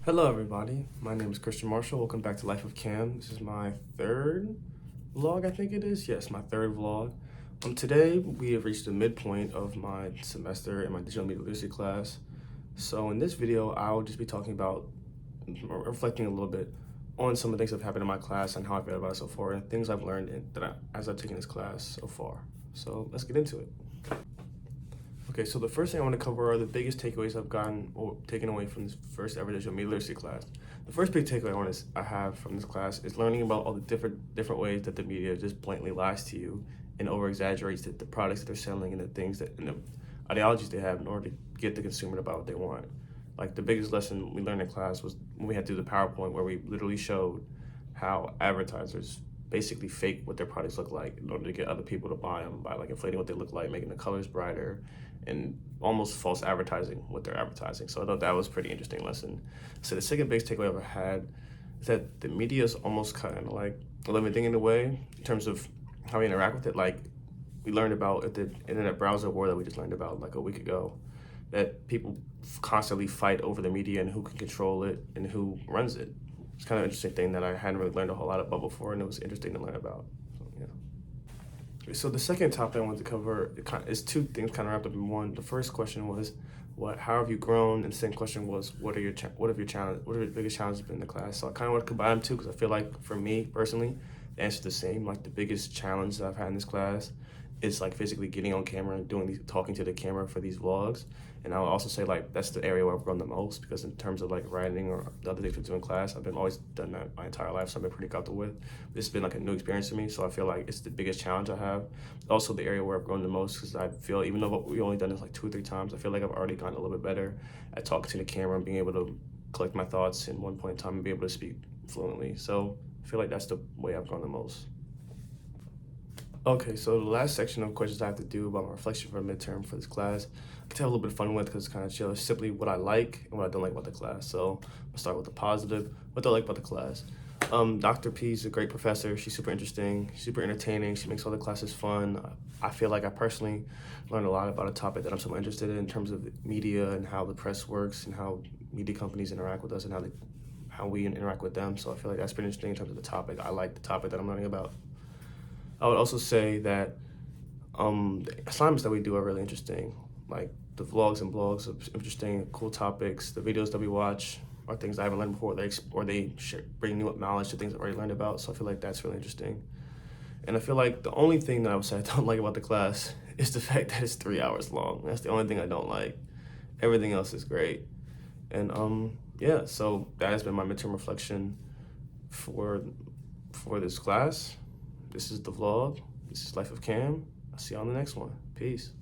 Hello everybody, my name is Christian Marshall. Welcome back to Life of Cam. This is my third vlog, I think it is. Yes, my third vlog. Today we have reached the midpoint of my semester in my digital media literacy class. So in this video, I'll just be talking about, reflecting a little bit on some of the things that have happened in my class and how I feel about it so far and things I've learned as I've taken this class so far. So let's get into it. Okay, so the first thing I want to cover are the biggest takeaways I've gotten or taken away from this first ever digital media literacy class. The first big takeaway I have from this class is learning about all the different ways that the media just blatantly lies to you and over exaggerates the products that they're selling and the things that and the ideologies they have in order to get the consumer to buy what they want. Like the biggest lesson we learned in class was when we had to do the PowerPoint where we literally showed how advertisers basically fake what their products look like in order to get other people to buy them by like inflating what they look like, making the colors brighter, and almost false advertising what they're advertising. So I thought that was a pretty interesting lesson. So the second biggest takeaway I ever had is that the media is almost kind of like a living thing in a way in terms of how we interact with it. Like we learned about the internet browser war that we just learned about like a week ago, that people constantly fight over the media and who can control it and who runs it. It's kind of an interesting thing that I hadn't really learned a whole lot about before, and it was interesting to learn about. So, yeah. So the second topic I wanted to cover is two things kind of wrapped up in one. The first question was, how have you grown? And the second question was, what have your biggest challenges been in the class? So I kind of want to combine them too, because I feel like for me personally, the answer's the same. Like the biggest challenge that I've had in this class is like physically getting on camera and talking to the camera for these vlogs. And I would also say like that's the area where I've grown the most, because in terms of like writing or the other things we do in class, I've always done that my entire life, so I've been pretty comfortable with. This has been like a new experience for me, so I feel like it's the biggest challenge I have. Also the area where I've grown the most, because I feel even though we only done this like 2 or 3 times, I feel like I've already gotten a little bit better at talking to the camera and being able to collect my thoughts in one point in time and be able to speak fluently. So I feel like that's the way I've grown the most. Okay, so the last section of questions I have to do about my reflection for a midterm for this class, I can have a little bit of fun with because it's kind of chill. It's simply what I like and what I don't like about the class. So I'll start with the positive. What do I like about the class? Dr. P is a great professor. She's super interesting, super entertaining. She makes all the classes fun. I feel like I personally learned a lot about a topic that I'm so interested in terms of media and how the press works and how media companies interact with us and how we interact with them. So I feel like that's pretty interesting in terms of the topic. I like the topic that I'm learning about. I would also say that the assignments that we do are really interesting. Like the vlogs and blogs are interesting, cool topics. The videos that we watch are things I haven't learned before, or they bring new knowledge to things I've already learned about. So I feel like that's really interesting. And I feel like the only thing that I would say I don't like about the class is the fact that it's 3 hours long. That's the only thing I don't like. Everything else is great. And yeah, so that has been my midterm reflection for this class. This is the vlog. This is Life of Cam. I'll see you on the next one. Peace.